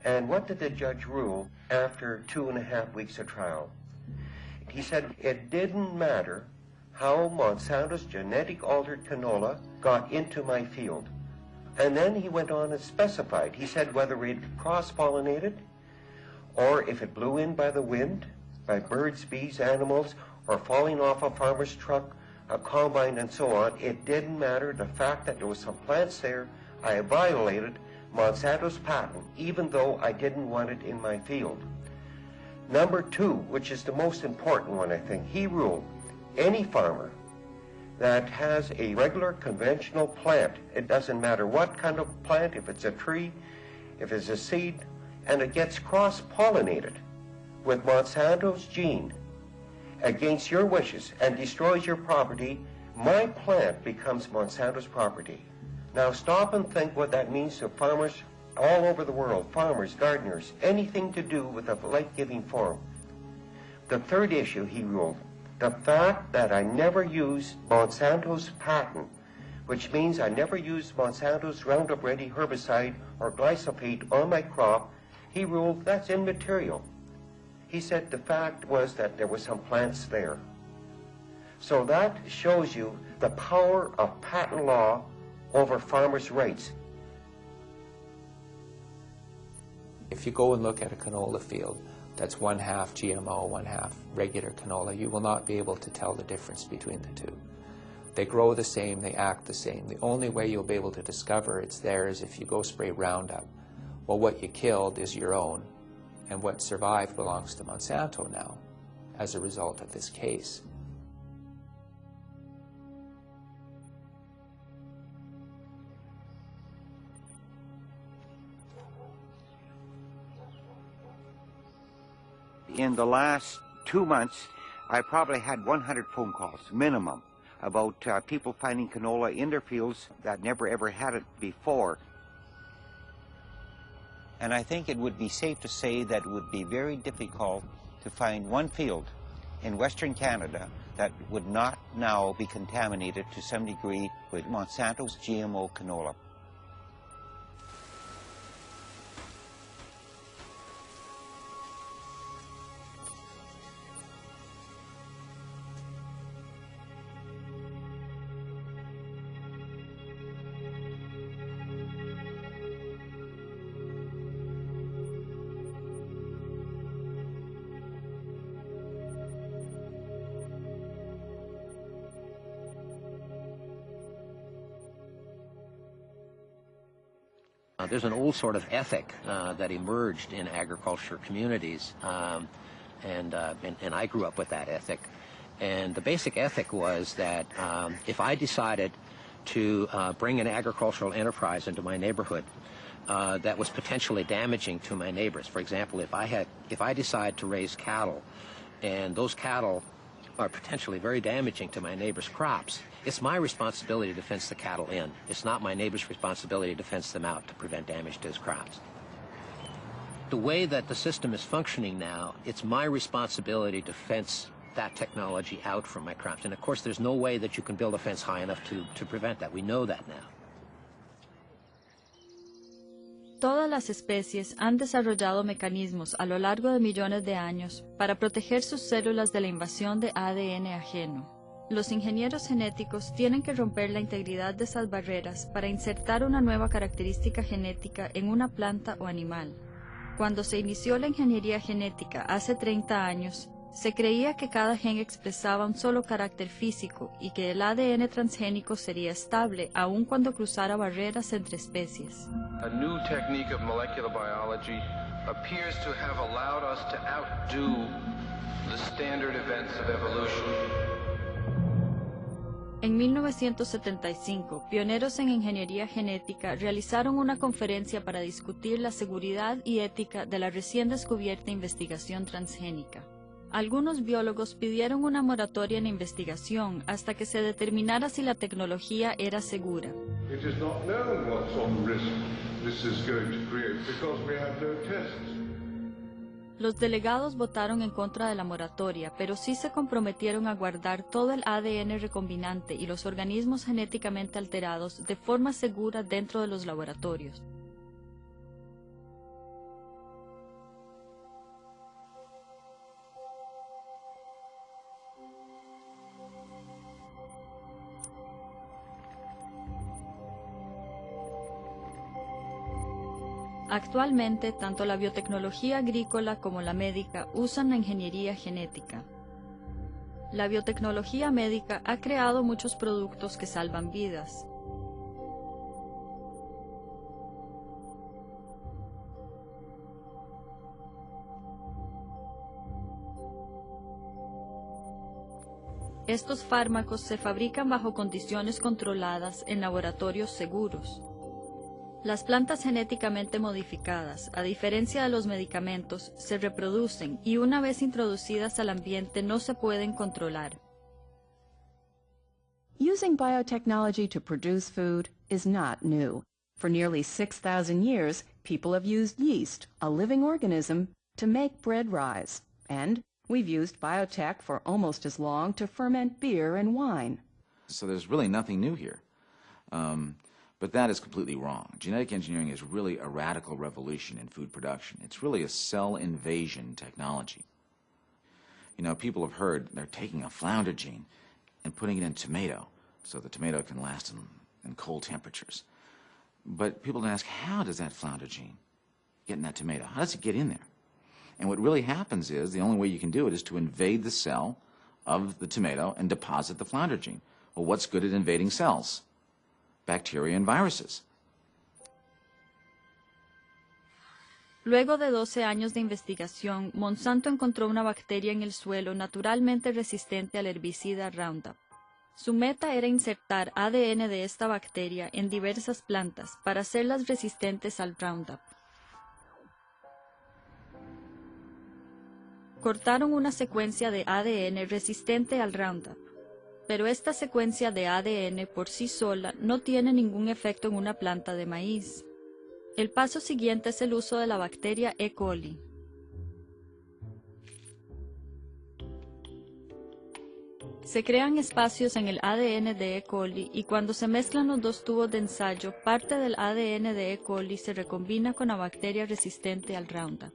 And what did the judge rule after 2.5 weeks of trial? He said it didn't matter how Monsanto's genetic altered canola got into my field. And then he went on and specified. He said whether it cross-pollinated or if it blew in by the wind, by birds, bees, animals, or falling off a farmer's truck, a combine, and so on, it didn't matter. The fact that there was some plants there, I violated Monsanto's patent, even though I didn't want it in my field. Number 2, which is the most important one, I think, he ruled any farmer that has a regular conventional plant, it doesn't matter what kind of plant, if it's a tree, if it's a seed, and it gets cross-pollinated with Monsanto's gene against your wishes and destroys your property, my plant becomes Monsanto's property. Now stop and think what that means to farmers all over the world, farmers, gardeners, anything to do with a life-giving form. The third issue he ruled, the fact that I never used Monsanto's patent, which means I never used Monsanto's Roundup Ready herbicide or glyphosate on my crop, he ruled that's immaterial. He said the fact was that there were some plants there. So that shows you the power of patent law over farmers' rights. If you go and look at a canola field that's 1/2 GMO, 1/2 regular canola, you will not be able to tell the difference between the two. They grow the same, they act the same. The only way you'll be able to discover it's there is if you go spray Roundup. Well, what you killed is your own, and what survived belongs to Monsanto now as a result of this case. In the last 2 months, I probably had 100 phone calls, minimum, about people finding canola in their fields that never ever had it before. And I think it would be safe to say that it would be very difficult to find one field in Western Canada that would not now be contaminated to some degree with Monsanto's GMO canola. There's an old sort of ethic that emerged in agriculture communities, and I grew up with that ethic. And the basic ethic was that if I decided to bring an agricultural enterprise into my neighborhood that was potentially damaging to my neighbors, for example, if I decide to raise cattle, and those cattle are potentially very damaging to my neighbor's crops, it's my responsibility to fence the cattle in. It's not my neighbor's responsibility to fence them out to prevent damage to his crops. The way that the system is functioning now, it's my responsibility to fence that technology out from my crops. And of course, there's no way that you can build a fence high enough to prevent that. We know that now. Todas las especies han desarrollado mecanismos a lo largo de millones de años para proteger sus células de la invasión de ADN ajeno. Los ingenieros genéticos tienen que romper la integridad de esas barreras para insertar una nueva característica genética en una planta o animal. Cuando se inició la ingeniería genética hace 30 años, se creía que cada gen expresaba un solo carácter físico y que el ADN transgénico sería estable aun cuando cruzara barreras entre especies. A new technique of molecular biology appears to have allowed us to outdo the standard events of evolution. En 1975, pioneros en ingeniería genética realizaron una conferencia para discutir la seguridad y ética de la recién descubierta investigación transgénica. Algunos biólogos pidieron una moratoria en la investigación hasta que se determinara si la tecnología era segura. It is not known what sort of risk this is going to create because we have no tests. Los delegados votaron en contra de la moratoria, pero sí se comprometieron a guardar todo el ADN recombinante y los organismos genéticamente alterados de forma segura dentro de los laboratorios. Actualmente, tanto la biotecnología agrícola como la médica usan la ingeniería genética. La biotecnología médica ha creado muchos productos que salvan vidas. Estos fármacos se fabrican bajo condiciones controladas en laboratorios seguros. Las plantas genéticamente modificadas, a diferencia de los medicamentos, se reproducen y una vez introducidas al ambiente no se pueden controlar. Using biotechnology to produce food is not new. For nearly 6,000 years, people have used yeast, a living organism, to make bread rise. And we've used biotech for almost as long to ferment beer and wine. So there's really nothing new here. But that is completely wrong. Genetic engineering is really a radical revolution in food production. It's really a cell invasion technology. You know, people have heard they're taking a flounder gene and putting it in tomato so the tomato can last in cold temperatures. But people don't ask, how does that flounder gene get in that tomato? How does it get in there? And what really happens is, the only way you can do it is to invade the cell of the tomato and deposit the flounder gene. Well, what's good at invading cells? Bacteria and viruses. Luego de 12 años de investigación, Monsanto encontró una bacteria en el suelo naturalmente resistente al herbicida Roundup. Su meta era insertar ADN de esta bacteria en diversas plantas para hacerlas resistentes al Roundup. Cortaron una secuencia de ADN resistente al Roundup. Pero esta secuencia de ADN por sí sola no tiene ningún efecto en una planta de maíz. El paso siguiente es el uso de la bacteria E. coli. Se crean espacios en el ADN de E. coli y cuando se mezclan los dos tubos de ensayo, parte del ADN de E. coli se recombina con la bacteria resistente al Roundup.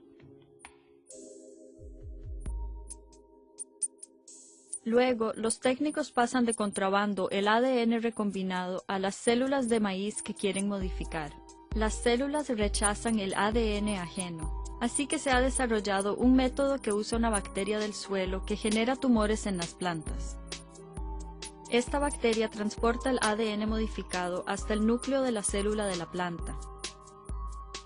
Luego, los técnicos pasan de contrabando el ADN recombinado a las células de maíz que quieren modificar. Las células rechazan el ADN ajeno, así que se ha desarrollado un método que usa una bacteria del suelo que genera tumores en las plantas. Esta bacteria transporta el ADN modificado hasta el núcleo de la célula de la planta.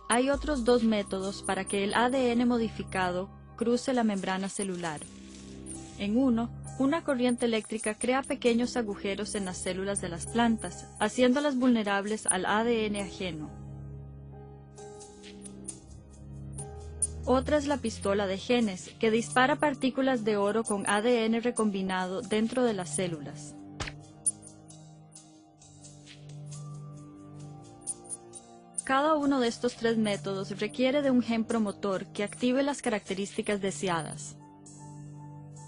Hay otros dos métodos para que el ADN modificado cruce la membrana celular. En uno, una corriente eléctrica crea pequeños agujeros en las células de las plantas, haciéndolas vulnerables al ADN ajeno. Otra es la pistola de genes, que dispara partículas de oro con ADN recombinado dentro de las células. Cada uno de estos tres métodos requiere de un gen promotor que active las características deseadas.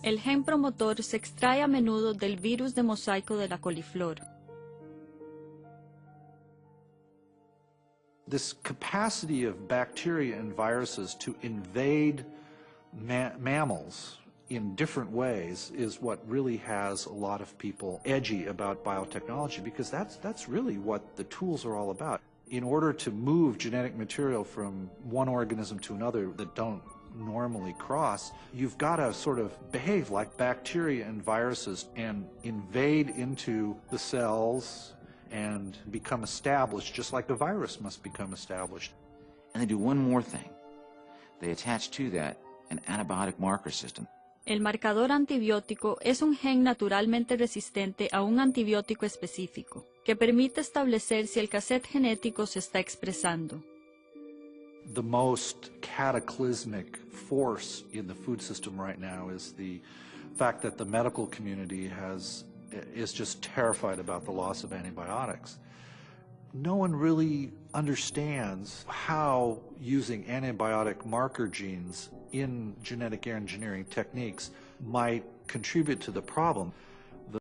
El gen promotor se extrae a menudo del virus de mosaico de la coliflor. This capacity of bacteria and viruses to invade mammals in different ways is what really has a lot of people edgy about biotechnology, because that's really what the tools are all about. In order to move genetic material from one organism to another that don't normally cross, you've got to sort of behave like bacteria and viruses and invade into the cells and become established, just like the virus must become established. And they do one more thing. They attach to that an antibiotic marker system. El marcador antibiótico es un gen naturalmente resistente a un antibiótico específico, que permite establecer si el cassette genético se está expresando. The most cataclysmic force in the food system right now is the fact that the medical community is just terrified about the loss of antibiotics. No one really understands how using antibiotic marker genes in genetic engineering techniques might contribute to the problem.